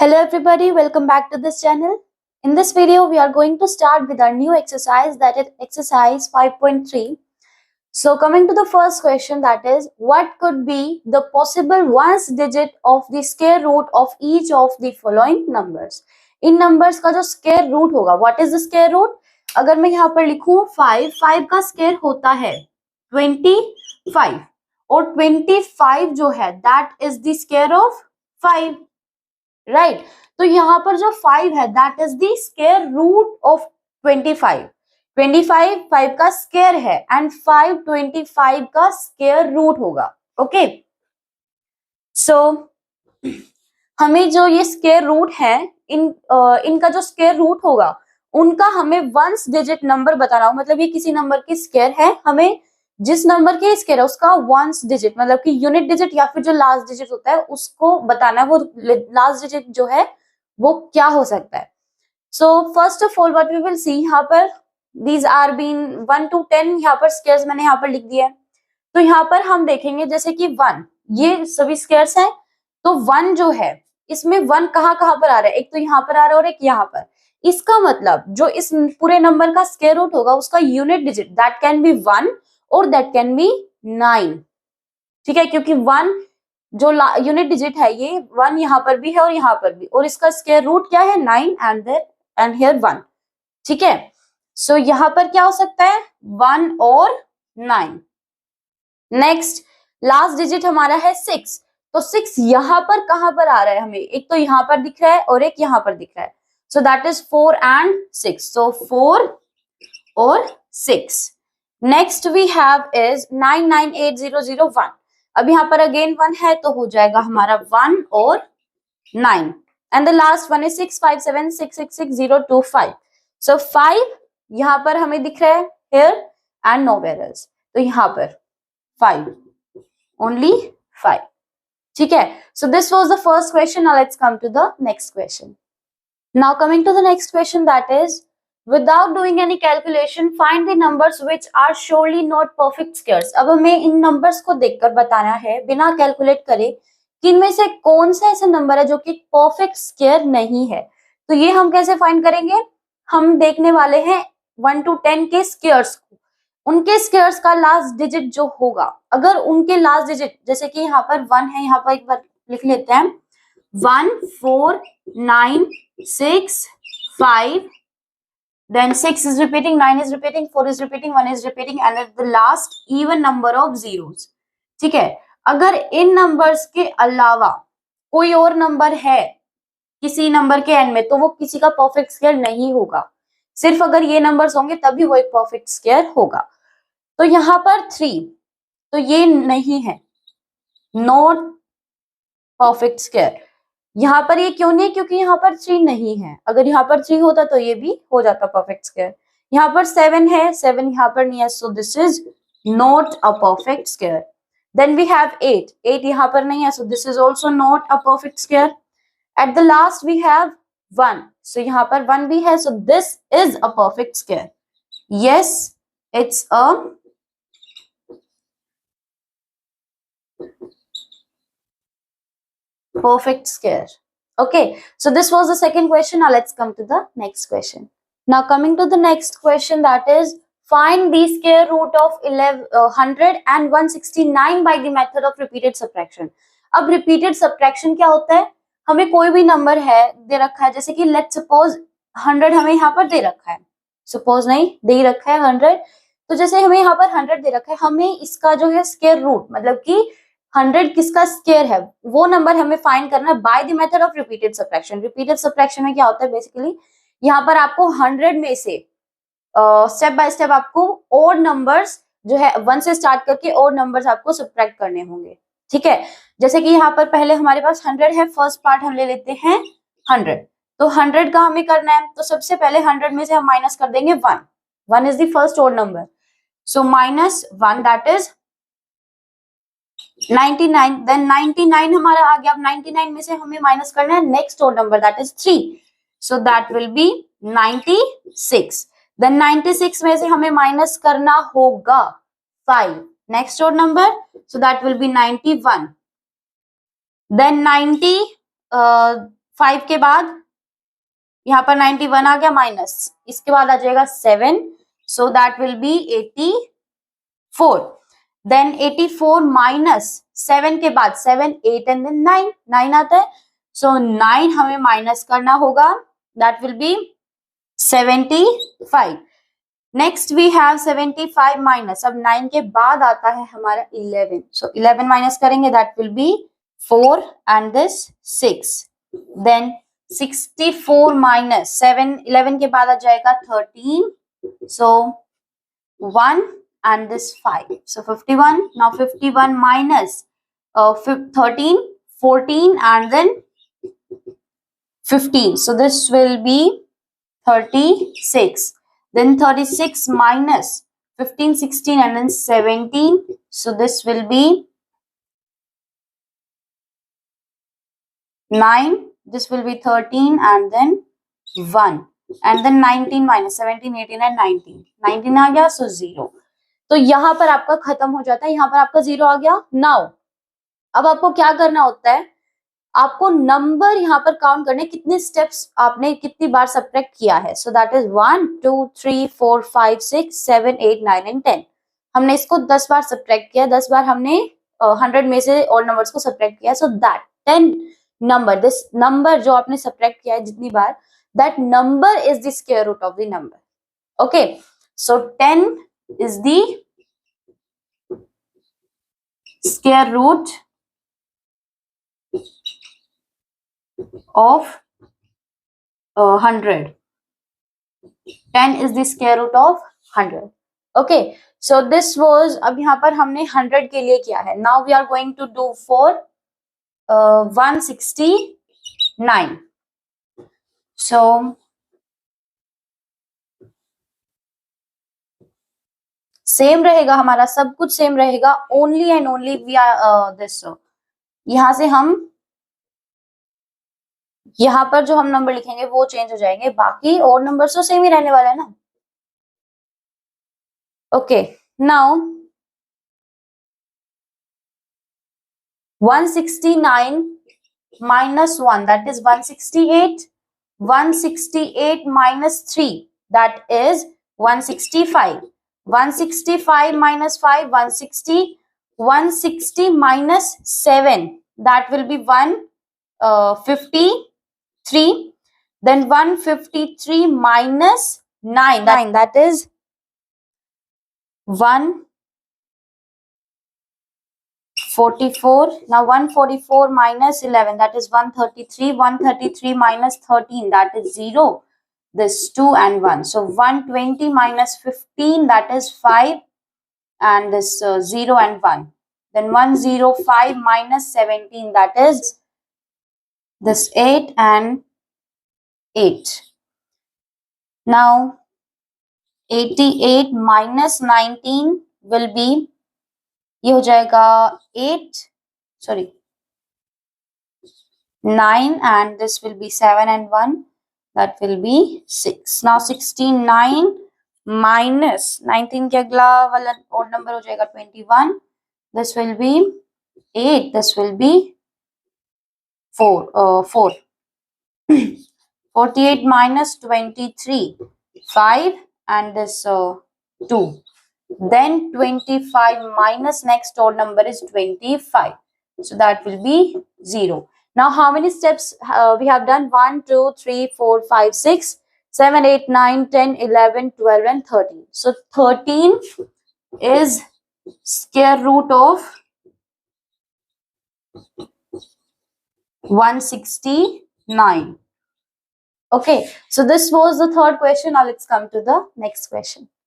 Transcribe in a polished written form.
Hello everybody, welcome back to this channel. In this video, we are going to start with our new exercise, that is exercise 5.3. So coming to the first question, that is, what could be the possible ones digit of the square root of each of the following numbers? In numbers का जो square root होगा, what is the square root? अगर मैं यहाँ पर लिखूं 5 का square होता है 25 और 25 जो है that is the square of 5. Right तो यहाँ पर जो 5 है that is the square root of 25. 5 का स्क्वायर है एंड 5 25 का स्क्वायर रूट होगा. ओके सो हमें जो ये स्क्वायर रूट है इनका जो स्क्वायर रूट होगा उनका हमें वंस डिजिट नंबर बताना हो. मतलब ये किसी नंबर की स्क्वायर है, हमें जिस नंबर के स्क्वायर है उसका वंस डिजिट मतलब कि यूनिट डिजिट या फिर जो लास्ट डिजिट होता है उसको बताना है. वो लास्ट डिजिट जो है वो क्या हो सकता है. So first of all what we will see, यहाँ पर दीज आर बीन 1 to 10 यहाँ पर स्क्वायर्स मैंने यहाँ पर लिख दिया है. तो यहाँ पर हम देखेंगे जैसे कि 1 ये सभी स्क्वायर्स हैं. तो 1 जो है इसमें 1 कहाँ पर आ रहा है, एक तो यहाँ पर आ रहा है और एक यहाँ पर. इसका मतलब जो इस पूरे नंबर का स्क्वायर रूट होगा उसका unit digit that can be 1 और दैट कैन बी 9. ठीक है, क्योंकि 1 जो यूनिट डिजिट है ये 1 यहाँ पर भी है और यहाँ पर भी, और इसका स्क्वायर रूट क्या है 9 एंड हियर 1. ठीक है, सो यहाँ पर क्या हो सकता है 1 और 9. नेक्स्ट लास्ट डिजिट हमारा है 6. तो 6 यहाँ पर कहाँ पर आ रहा है, हमें एक तो यहाँ पर दिख रहा है और एक यहाँ पर दिख रहा है. So that is 4 and 6. So 4 और 6. Next we have is 998001. अब यहाँ पर अगेन 1 है तो हो जाएगा हमारा 1 और 9 and the last one is 6576666025. सो 5 यहाँ पर हमें दिख रहा है हियर एंड नोवेयर एल्स. तो यहाँ पर 5 ओनली 5. ठीक है, so this was the first question. Now let's come to the next question. Now coming to the next question, that is without doing any calculation find the numbers which are surely not perfect squares. अब हमें इन numbers को देखकर बताना है बिना calculate करे कि इनमें से कौन सा ऐसा नंबर है जो कि परफेक्ट स्क्वायर नहीं है. तो ये हम कैसे फाइंड करेंगे, हम देखने वाले हैं 1 to 10 के स्क्वायर्स को. उनके स्क्वायर्स का लास्ट डिजिट जो होगा, अगर उनके लास्ट डिजिट जैसे कि यहाँ पर 1 है, यहाँ पर एक बार लिख लेते हैं 1 4 9 6 5. Then 6 is repeating, 9 is repeating, 4 is repeating, 1 is repeating and at the last even number of zeros. ठीक है, अगर इन नंबर्स के अलावा कोई और नंबर है किसी नंबर के एंड में तो वो किसी का परफेक्ट स्क्वायर नहीं होगा. सिर्फ अगर ये नंबर्स होंगे तभी वो एक परफेक्ट स्क्वायर होगा. तो यहाँ पर 3 तो ये नहीं है, नॉट परफेक्ट स्क्वायर. यहाँ पर ये क्यों नहीं, क्योंकि यहाँ पर 3 नहीं है. अगर यहाँ पर 3 होता तो ये भी हो जाता परफेक्ट स्क्वायर. यहाँ पर 7 है, 7 यहाँ पर नहीं है, so this is not a perfect square. Then we have 8 यहाँ पर नहीं है, so this is also not a perfect square. At the last we have 1, so यहाँ पर 1 भी है, so this is a perfect square. Yes, it's a perfect square. Okay, so this was the second question. Now let's come to the next question. Now coming to the next question, that is find the square root of 100 and 169 by the method of repeated subtraction. अब repeated subtraction क्या होता है, हमें कोई भी number है दे रखा है, जैसे कि let's suppose 100 हमें यहाँ पर दे रखा है, suppose नहीं दे ही रखा है 100. तो जैसे हमें यहाँ पर 100 दे रखा है, हमें इसका जो है स्क्वायर रूट मतलब कि 100 किसका स्क्वायर है वो नंबर हमें फाइंड करना है by the method of repeated subtraction. Repeated subtraction में क्या होता है, बेसिकली यहाँ पर आपको 100 में से स्टेप बाय स्टेप आपको और नंबर्स जो है 1 से स्टार्ट करके और नंबर्स आपको सबट्रैक्ट करने होंगे. ठीक है, जैसे कि यहाँ पर पहले हमारे पास 100 है, फर्स्ट पार्ट हम ले लेते हैं 100. तो 100 का हमें करना है, तो सबसे पहले 100 में से हम माइनस कर देंगे 1. 1 is the first odd number, so -1 that is 99. Then 99 हमारा आ गया. अब 99 में से हमें माइनस करना है next odd number that is 3, so that will be 96. Then 96 में से हमें माइनस करना होगा 5 next odd number, so that will be 91. Then 95 5 के बाद यहाँ पर 91 आ गया माइनस, इसके बाद आ जाएगा 7, so that will be 84. Then 84 minus 7 के बाद 7, 8 एंड देन 9, 9 आता है, सो 9 हमें माइनस करना होगा, that will be 75. Next we have 75 minus, अब 9 के बाद आता है हमारा 11, सो 11 माइनस करेंगे, that will be 4 and this 6. Then 64 minus 7, 11 के बाद आ जाएगा 13, so 1 and this 5, so 51. Now 51 minus 13, 14 and then 15, so this will be 36. Then 36 minus 15, 16 and then 17, so this will be 9, this will be 13 and then 1 and then 19 minus 17, 18 and 19, 19 आ गया, so 0. तो यहाँ पर आपका खत्म हो जाता है, यहाँ पर आपका 0 आ गया. नाउ अब आपको क्या करना होता है, आपको नंबर यहाँ पर काउंट करने, कितने स्टेप्स आपने कितनी बार सब्ट्रैक्ट किया है. So that is 1 2 3 4 5 6 7 8 9 and 10. हमने इसको 10 बार सब्ट्रैक्ट किया, 10 बार हमने 100 में से ऑल नंबर्स को सब्ट्रैक्ट किया. So that 10 number, this number जो आपने सब्ट्रैक्ट किया है जितनी बार, that number is the square root of the number. Okay, so 10 is the square root of 100. 10 is the square root of 100. Okay, so this was, अब यहाँ पर हमने 100 के लिए किया है. Now we are going to do for 169. So same रहेगा, हमारा सब कुछ सेम रहेगा, only and only we are this, यहां से हम यहाँ पर जो हम नंबर लिखेंगे वो चेंज हो जाएंगे, बाकी और नंबर तो सेम ही रहने वाला है ना. Okay, now 169 minus 1, that is 168. 168 minus 3, that is 165. 165 minus 5, 160. 160 minus 7, that will be 153. Then 153 minus 9, that is 144. Now 144 minus 11, that is 133. 133 minus 13, that is 0. This 2 and 1. So 120 minus 15, that is 5. And this 0 and 1. Then 105 minus 17, that is this 8 and 8. Now 88 minus 19 will be, ये हो जाएगा 9 and this will be 7 and 1, that will be 6. Now 69 minus 19 के अगला वाला odd number हो जाएगा 21, this will be 8, this will be 4. 48 minus 23, 5 and this 2. Then 25 minus next odd number is 25, so that will be 0. Now how many steps we have done? 1 2 3 4 5 6 7 8 9 10 11 12 and 13. So 13 is square root of 169. Okay, so this was the third question. Now let's come to the next question.